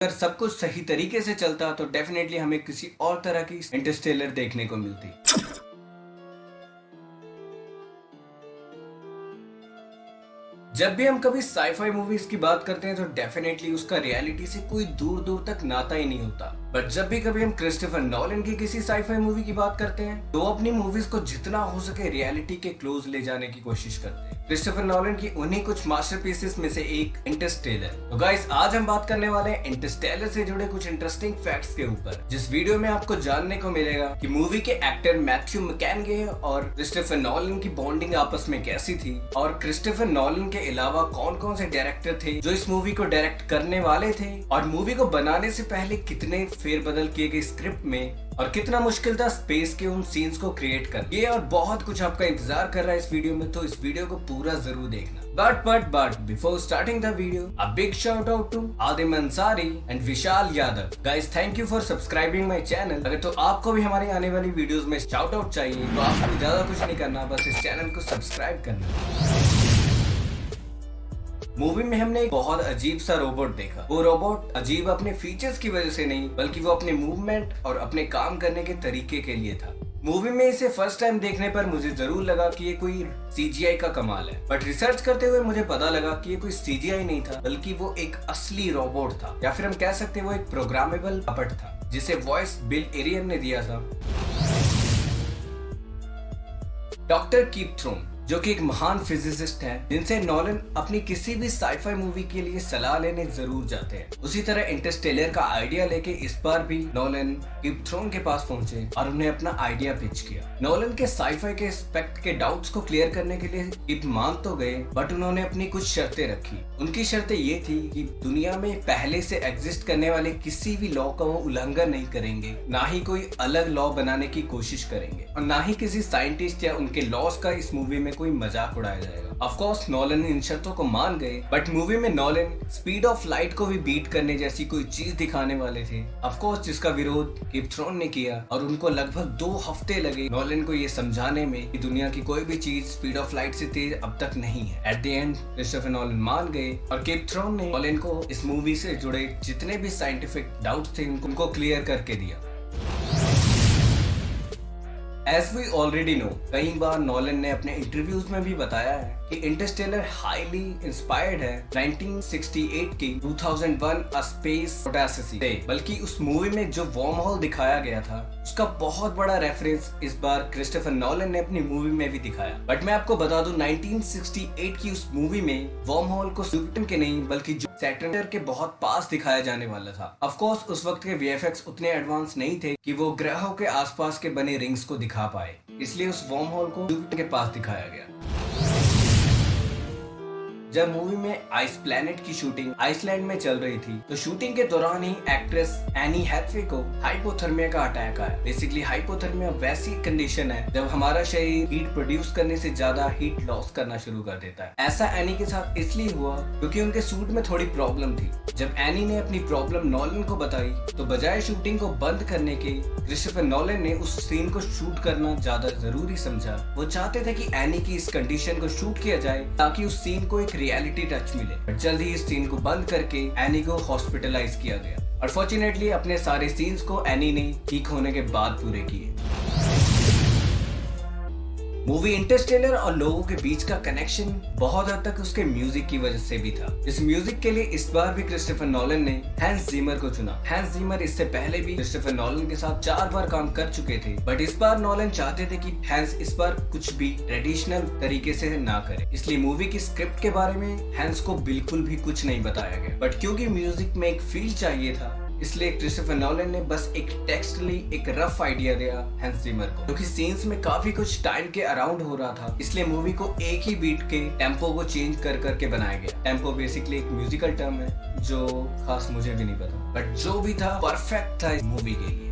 अगर सब कुछ सही तरीके से चलता तो डेफिनेटली हमें किसी और तरह की इंटरस्टेलर देखने को मिलती। जब भी हम कभी साईफाई मूवीज की बात करते हैं तो डेफिनेटली उसका रियलिटी से कोई दूर दूर तक नाता ही नहीं होता। बट जब भी कभी हम क्रिस्टोफर नॉलन की किसी साईफाई मूवी की बात करते हैं तो अपनी मूवीज को जितना हो सके रियलिटी के क्लोज ले जाने की कोशिश करते हैं। क्रिस्टोफर नॉलन की उन्हीं कुछ मास्टरपीसेस में से एक इंटरस्टेलर। तो गाइस, आज हम बात करने वाले हैं इंटरस्टेलर से जुड़े कुछ इंटरेस्टिंग फैक्ट्स के ऊपर, जिस वीडियो में आपको जानने को मिलेगा कि मूवी के एक्टर मैथ्यू मैककॉनॉगी और क्रिस्टोफर नॉलन की बॉन्डिंग आपस में कैसी थी, और क्रिस्टोफर नॉलन के अलावा कौन कौन से डायरेक्टर थे जो इस मूवी को डायरेक्ट करने वाले थे, और मूवी को बनाने से पहले कितने फेरबदल किए गए स्क्रिप्ट में, और कितना मुश्किल था स्पेस के उन सीन्स को क्रिएट कर। ये और बहुत कुछ आपका इंतजार कर रहा है इस वीडियो में, तो इस वीडियो को पूरा जरूर देखना। But before starting the video, a big shout out to Adim Ansari and Vishal Yadav. Guys, thank you for subscribing my channel. अगर तो आपको भी हमारी आने वाली वीडियोस में शाउट आउट चाहिए तो आपको ज्यादा कुछ नहीं करना, बस इस चैनल को सब्सक्राइब करना। मूवी में हमने एक बहुत अजीब सा रोबोट देखा। वो रोबोट अजीब अपने फीचर्स की वजह से नहीं, बल्कि वो अपने मूवमेंट और अपने काम करने के तरीके के लिए था। मूवी में इसे फर्स्ट टाइम देखने पर मुझे जरूर लगा कि ये कोई सीजीआई का कमाल है, बट रिसर्च करते हुए मुझे पता लगा कि ये कोई सीजीआई नहीं था, बल्कि वो एक असली रोबोट था, या फिर हम कह सकते हैं वो एक प्रोग्रामेबल पपेट था, जिसे वॉइस बिल एरियन ने दिया था। डॉक्टर कीप थ्रोन, जो कि एक महान फिजिसिस्ट है, जिनसे नॉलन अपनी किसी भी साईफाई मूवी के लिए सलाह लेने जरूर जाते हैं। उसी तरह इंटरस्टेलर का आइडिया लेके इस बार भी नॉलन कीप थ्रोन के पास पहुंचे और उन्हें अपना आइडिया पिच किया। नॉलन के साईफाई के एस्पेक्ट के डाउट्स को क्लियर करने के लिए कीप मान तो गए, बट उन्होंने अपनी कुछ शर्तें रखी। उनकी शर्तें ये थी कि दुनिया में पहले से एग्जिस्ट करने वाले किसी भी लॉ का वो उल्लंघन नहीं करेंगे, ना ही कोई अलग लॉ बनाने की कोशिश करेंगे, और ना ही किसी साइंटिस्ट या उनके लॉस का इस मूवी में कोई मजाक उड़ाया जाएगा। ऑफ कोर्स नॉलन इन शर्तों को मान गए, बट मूवी में नॉलन स्पीड ऑफ लाइट को भी बीट करने जैसी कोई चीज दिखाने वाले थे, ऑफ कोर्स जिसका विरोध कीप थ्रोन ने किया, और उनको लगभग 2 हफ्ते लगे नॉलन को ये समझाने में कि दुनिया की कोई भी चीज स्पीड ऑफ लाइट से तेज अब तक नहीं है। At the end Christopher Nolan मान गए, और कीप थ्रोन ने नॉलन को इस मूवी से जुड़े जितने भी साइंटिफिक डाउट्स थे उनको क्लियर करके दिया। As we already know, कई बार नॉलन ने अपने इंटरव्यूज में भी बताया है कि इंटरस्टेलर हाईली इंस्पायर्ड है 1968 की 2001 A Space Odyssey से, बल्कि उस मूवी में जो वर्म होल दिखाया गया था उसका बहुत बड़ा रेफरेंस इस बार क्रिस्टोफर नॉलन ने अपनी मूवी में भी दिखाया। बट मैं आपको बता दूं 1968 की उस मूवी में वर्म होल को जुपिटर के नहीं बल्कि सैटर्न के बहुत पास दिखाया जाने वाला था। ऑफ कोर्स उस वक्त के वीएफएक्स उतने एडवांस नहीं थे कि वो ग्रहों के आसपास के बने रिंग्स को दिखा पाए, इसलिए उस वर्म होल को जुपिटर के पास दिखाया गया। जब मूवी में आइस प्लैनेट की शूटिंग आइसलैंड में चल रही थी तो शूटिंग के दौरान ही एक्ट्रेस एनी हैथवे को हाइपोथर्मिया का अटैक आया। बेसिकली हाइपोथर्मिया वैसी कंडीशन है जब हमारा शरीर हीट प्रोड्यूस करने से ज्यादा हीट लॉस करना शुरू कर देता है। ऐसा एनी के साथ इसलिए हुआ क्योंकि उनके सूट में थोड़ी प्रॉब्लम थी। जब एनी ने अपनी प्रॉब्लम नॉलन को बताई तो बजाय शूटिंग को बंद करने के क्रिस्टोफर नॉलन ने उस सीन को शूट करना ज्यादा जरूरी समझा। वो चाहते थे कि एनी की इस कंडीशन को शूट किया जाए ताकि उस सीन को एक रियलिटी टच मिले। बट जल्द ही इस सीन को बंद करके एनी को हॉस्पिटलाइज किया गया, और फॉर्चुनेटली अपने सारे सीन्स को एनी ने ठीक होने के बाद पूरे किए। मूवी इंटरस्टेलर और लोगों के बीच का कनेक्शन बहुत हद तक उसके म्यूजिक की वजह से भी था। इस म्यूजिक के लिए इस बार भी क्रिस्टोफर नॉलन ने हैंस जिमर को चुना। हैंस जिमर इससे पहले भी क्रिस्टोफर नॉलन के साथ 4 बार काम कर चुके थे, बट इस बार नॉलन चाहते थे कि हैंस इस बार कुछ भी ट्रेडिशनल तरीके से ना करे, इसलिए मूवी की स्क्रिप्ट के बारे में हैंस को बिल्कुल भी कुछ नहीं बताया गया। बट क्योंकि म्यूजिक में एक फील चाहिए था, इसलिए क्रिस्टोफर नॉलन ने बस एक टेक्स्टली एक रफ आइडिया दिया हैंस जिमर को, क्योंकि सीन्स में काफी कुछ टाइम के अराउंड हो रहा था, इसलिए मूवी को एक ही बीट के टेम्पो को चेंज कर करके बनाया गया। टेम्पो बेसिकली एक म्यूजिकल टर्म है जो खास मुझे भी नहीं पता, बट जो भी था परफेक्ट था इस मूवी के लिए।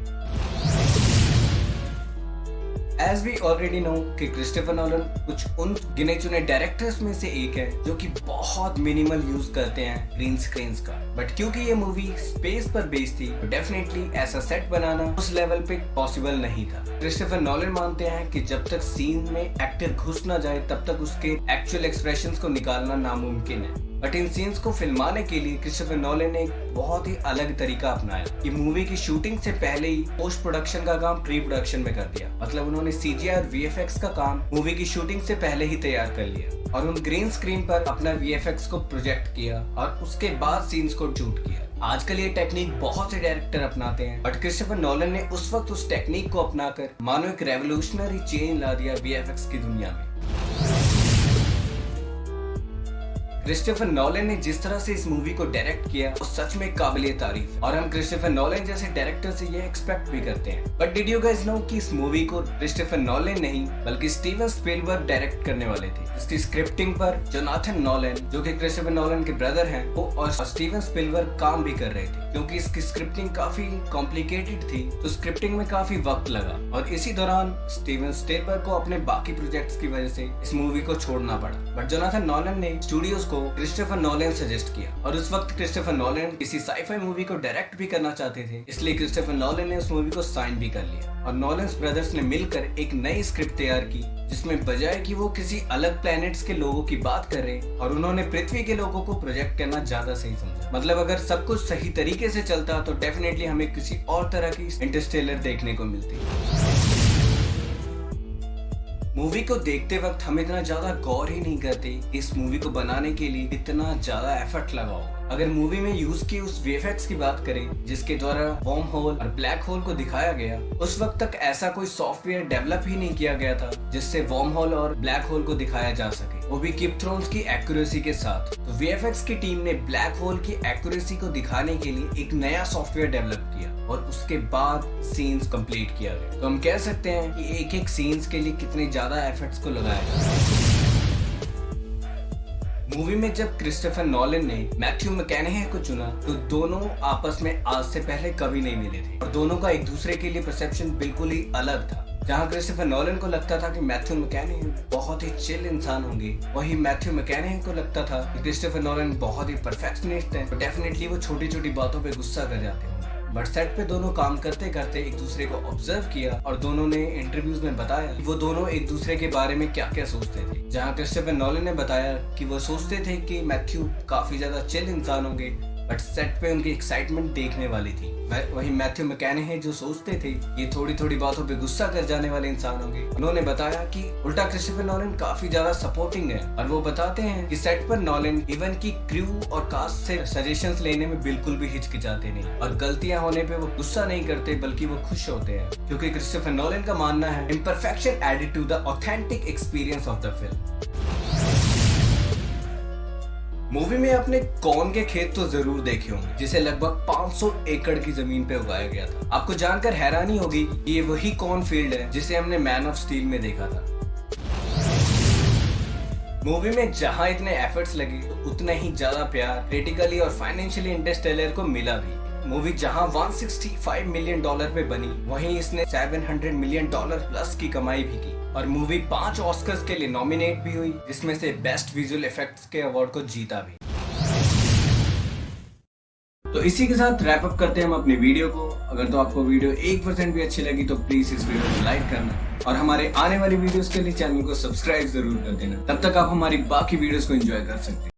As we already know कि क्रिस्टोफर नॉलन कुछ उन गिने चुने डायरेक्टर्स में से एक है जो कि बहुत मिनिमल यूज करते हैं ग्रीन स्क्रीन्स का। बट क्योंकि ये मूवी स्पेस पर बेस्ड थी तो डेफिनेटली ऐसा सेट बनाना उस लेवल पे पॉसिबल नहीं था। क्रिस्टोफर नॉलन मानते हैं कि जब तक सीन में एक्टर घुस ना जाए तब तक उसके एक्चुअल एक्सप्रेशंस को निकालना नामुमकिन है। बट इन सीन्स को फिल्माने के लिए क्रिस्टोफर नोलन ने एक बहुत ही अलग तरीका अपनाया कि मूवी की शूटिंग से पहले ही पोस्ट प्रोडक्शन का काम प्री प्रोडक्शन में कर दिया। मतलब उन्होंने CGI और VFX का काम मूवी की शूटिंग से पहले ही तैयार कर लिया और उन ग्रीन स्क्रीन पर अपना VFX को प्रोजेक्ट किया और उसके बाद सीन्स को शूट किया। आजकल ये टेक्निक बहुत से डायरेक्टर अपनाते हैं, बट क्रिस्टोफर नोलन ने उस वक्त उस टेक्निक को अपनाकर मानो एक रेवोल्यूशनरी चेंज ला दिया VFX की दुनिया में। क्रिस्टोफर नोलन ने जिस तरह से इस मूवी को डायरेक्ट किया वो सच में काबिले तारीफ, और हम क्रिस्टोफर नोलन जैसे डायरेक्टर से ये एक्सपेक्ट भी करते हैं। But did you guys know कि इस मूवी को क्रिस्टोफर नोलन नहीं बल्कि स्टीवन स्पीलबर्ग डायरेक्ट करने वाले थे। इसकी स्क्रिप्टिंग पर जोनाथन नोलन, जो कि क्रिस्टोफर नोलन के ब्रदर हैं, वो और स्टीवन स्पीलबर्ग काम भी कर रहे थे। क्योंकि इसकी स्क्रिप्टिंग काफी कॉम्प्लिकेटेड थी तो स्क्रिप्टिंग में काफी वक्त लगा और इसी दौरान स्टीवन स्पीलबर्ग को अपने बाकी प्रोजेक्ट्स की वजह से इस मूवी को छोड़ना पड़ा। बट जोनाथन नोलन ने स्टूडियोज को क्रिस्टोफर नोलन सजेस्ट किया और उस वक्त क्रिस्टोफर नोलन किसी साईफाई मूवी को डायरेक्ट भी करना चाहते थे, इसलिए क्रिस्टोफर नोलन ने उस मूवी को साइन भी कर लिया और नोलन्स ब्रदर्स ने मिलकर एक नई स्क्रिप्ट तैयार की जिसमें बजाय कि वो किसी अलग प्लैनेट्स के लोगों की बात कर रहे और उन्होंने पृथ्वी के लोगों को प्रोजेक्ट करना ज्यादा सही समझा। मतलब अगर सब कुछ सही तरीके से चलता तो डेफिनेटली हमें किसी और तरह की इंटरस्टेलर देखने को मिलती। मूवी को देखते वक्त हम इतना ज्यादा गौर ही नहीं करते इस मूवी को बनाने के लिए इतना ज्यादा एफर्ट लगाओ। अगर मूवी में यूज की उस VFX की बात करें जिसके द्वारा वर्म होल और ब्लैक होल को दिखाया गया, उस वक्त तक ऐसा कोई सॉफ्टवेयर डेवलप ही नहीं किया गया था जिससे वर्म होल और ब्लैक होल को दिखाया जा सके, वो भी कीप थ्रोन्स की एक्यूरेसी के साथ। तो VFX की टीम ने ब्लैक होल की एक्यूरेसी को दिखाने के लिए एक नया सॉफ्टवेयर डेवलप किया और उसके बाद सीन्स कंप्लीट किया गया। तो हम कह सकते हैं कि एक एक सीन्स के लिए कितने ज्यादा एफर्ट्स को लगाया गया। मूवी में जब क्रिस्टोफर नोलन ने मैथ्यू मैककॉनॉही को चुना तो दोनों आपस में आज से पहले कभी नहीं मिले थे और दोनों का एक दूसरे के लिए परसेप्शन बिल्कुल ही अलग था। जहाँ क्रिस्टोफर नोलन को लगता था कि मैथ्यू मैककॉनॉही बहुत ही चिल इंसान होंगे, वही मैथ्यू मैककॉनॉही को लगता था कि क्रिस्टोफर नोलन बहुत ही परफेक्शनिस्ट है, तो डेफिनेटली वो छोटी छोटी बातों पे गुस्सा कर जाते होंगे। बट सेट पे दोनों काम करते करते एक दूसरे को ऑब्जर्व किया और दोनों ने इंटरव्यूज में बताया कि वो दोनों एक दूसरे के बारे में क्या क्या सोचते थे। जहाँ क्रिस्टोफर नोलन ने बताया कि वो सोचते थे कि मैथ्यू काफी ज्यादा चिल इंसान होंगे, बट सेट पे उनकी एक्साइटमेंट देखने वाली थी। वही मैथ्यू मैककॉनॉही जो सोचते थे ये थोड़ी थोड़ी बातों पे गुस्सा कर जाने वाले इंसान होंगे। उन्होंने बताया कि उल्टा क्रिस्टोफर नोलन काफी ज्यादा सपोर्टिंग है और वो बताते हैं कि सेट पर नोलन इवन की क्रू और कास्ट से सजेशंस लेने में बिल्कुल भी हिचकिचाते नहीं और गलतियां होने पे वो गुस्सा नहीं करते बल्कि वो खुश होते हैं, क्योंकि क्रिस्टोफर नोलन का मानना है imperfection added to the authentic experience of the film. Movie में आपने कॉर्न के खेत तो जरूर देखे होंगे जिसे लगभग 500 एकड़ की जमीन पे उगाया गया था। आपको जानकर हैरानी होगी कि ये वही कॉर्न फील्ड है जिसे हमने मैन ऑफ स्टील में देखा था। मूवी में जहां इतने एफर्ट्स लगे तो उतना ही ज्यादा प्यार क्रिटिकली और फाइनेंशियली इंटरस्टेलर को मिला भी। मूवी जहां $165 मिलियन पे बनी, वहीं इसने $700 मिलियन प्लस की कमाई भी की और मूवी 5 ऑस्कर्स के लिए नॉमिनेट भी हुई, जिसमें से बेस्ट विजुअल इफेक्ट्स के अवार्ड को जीता भी। तो इसी के साथ रैप अप करते हैं हम अपनी वीडियो को। अगर तो आपको वीडियो 1% भी अच्छी लगी तो प्लीज इस वीडियो को लाइक करना और हमारे आने वाली वीडियोस के लिए चैनल को सब्सक्राइब जरूर कर देना। तब तक आप हमारी बाकी वीडियोस को एंजॉय कर सकते हैं।